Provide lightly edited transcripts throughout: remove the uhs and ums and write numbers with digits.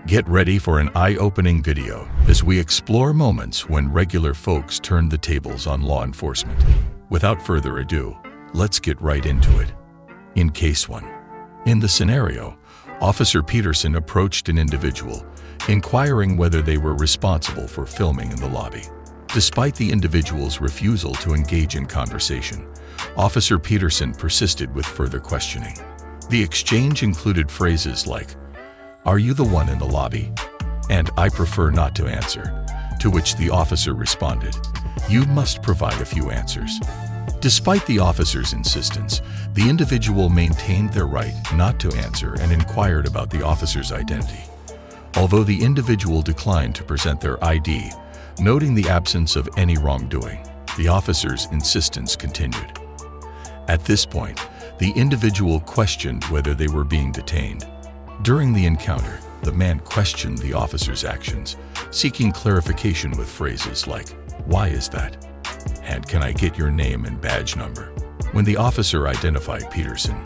Get ready for an eye-opening video as we explore moments when regular folks turned the tables on law enforcement. Without further ado, let's get right into it. In Case 1. In the scenario, Officer Peterson approached an individual, inquiring whether they were responsible for filming in the lobby. Despite the individual's refusal to engage in conversation, Officer Peterson persisted with further questioning. The exchange included phrases like, "Are you the one in the lobby?" and "I prefer not to answer," to which the officer responded, "You must provide a few answers." Despite the officer's insistence, the individual maintained their right not to answer and inquired about the officer's identity. Although the individual declined to present their ID, noting the absence of any wrongdoing, the officer's insistence continued. At this point, the individual questioned whether they were being detained. During the encounter, the man questioned the officer's actions, seeking clarification with phrases like, "Why is that?" and "Can I get your name and badge number?" When the officer identified Peterson,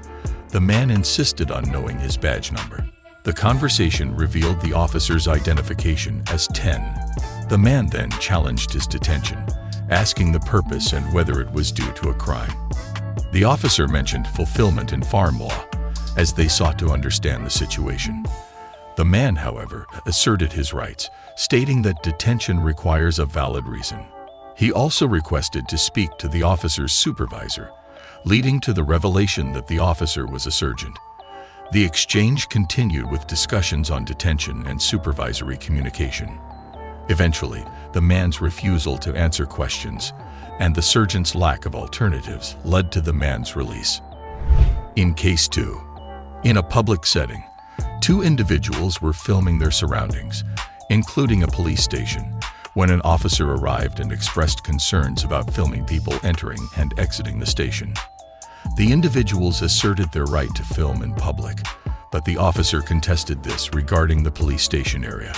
the man insisted on knowing his badge number. The conversation revealed the officer's identification as 10. The man then challenged his detention, asking the purpose and whether it was due to a crime. The officer mentioned fulfillment in farm law, as they sought to understand the situation. The man, however, asserted his rights, stating that detention requires a valid reason. He also requested to speak to the officer's supervisor, leading to the revelation that the officer was a sergeant. The exchange continued with discussions on detention and supervisory communication. Eventually, the man's refusal to answer questions and the sergeant's lack of alternatives led to the man's release. In Case 2. In a public setting, two individuals were filming their surroundings, including a police station, when an officer arrived and expressed concerns about filming people entering and exiting the station. The individuals asserted their right to film in public, but the officer contested this regarding the police station area.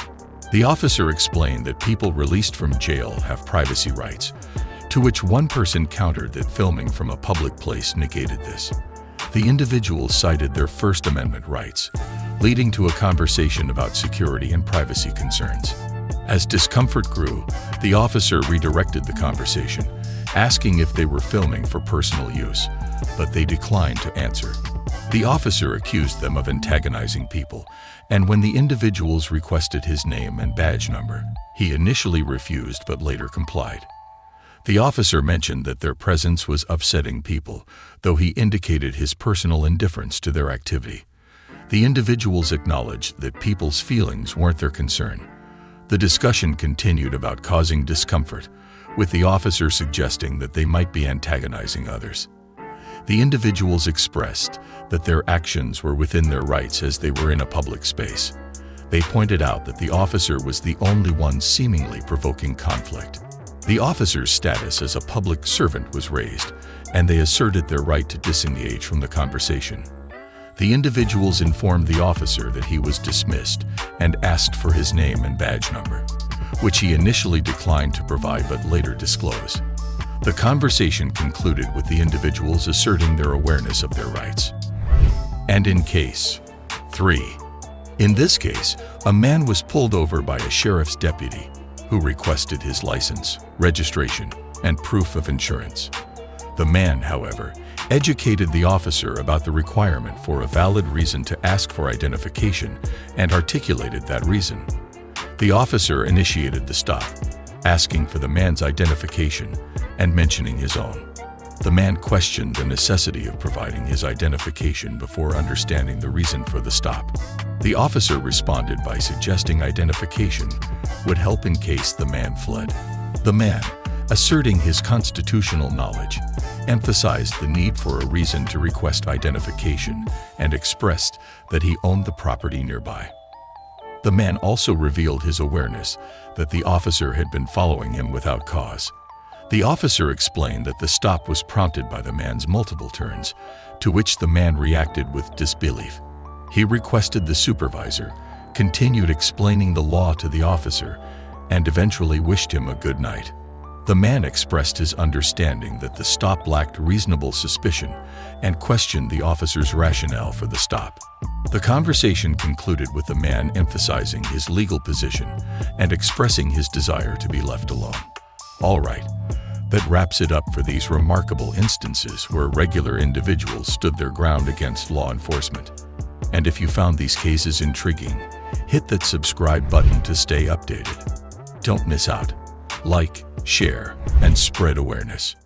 The officer explained that people released from jail have privacy rights, to which one person countered that filming from a public place negated this. The individuals cited their First Amendment rights, leading to a conversation about security and privacy concerns. As discomfort grew, the officer redirected the conversation, asking if they were filming for personal use, but they declined to answer. The officer accused them of antagonizing people, and when the individuals requested his name and badge number, he initially refused but later complied. The officer mentioned that their presence was upsetting people, though he indicated his personal indifference to their activity. The individuals acknowledged that people's feelings weren't their concern. The discussion continued about causing discomfort, with the officer suggesting that they might be antagonizing others. The individuals expressed that their actions were within their rights as they were in a public space. They pointed out that the officer was the only one seemingly provoking conflict. The officer's status as a public servant was raised, and they asserted their right to disengage from the conversation. The individuals informed the officer that he was dismissed and asked for his name and badge number, which he initially declined to provide but later disclosed. The conversation concluded with the individuals asserting their awareness of their rights. And in Case 3. In this case, a man was pulled over by a sheriff's deputy who requested his license, registration, and proof of insurance. The man, however, educated the officer about the requirement for a valid reason to ask for identification and articulated that reason. The officer initiated the stop, asking for the man's identification and mentioning his own. The man questioned the necessity of providing his identification before understanding the reason for the stop. The officer responded by suggesting identification would help in case the man fled. The man, asserting his constitutional knowledge, emphasized the need for a reason to request identification and expressed that he owned the property nearby. The man also revealed his awareness that the officer had been following him without cause. The officer explained that the stop was prompted by the man's multiple turns, to which the man reacted with disbelief. He requested the supervisor, continued explaining the law to the officer, and eventually wished him a good night. The man expressed his understanding that the stop lacked reasonable suspicion and questioned the officer's rationale for the stop. The conversation concluded with the man emphasizing his legal position and expressing his desire to be left alone. All right, that wraps it up for these remarkable instances where regular individuals stood their ground against law enforcement. And if you found these cases intriguing, hit that subscribe button to stay updated. Don't miss out. Like, share, and spread awareness.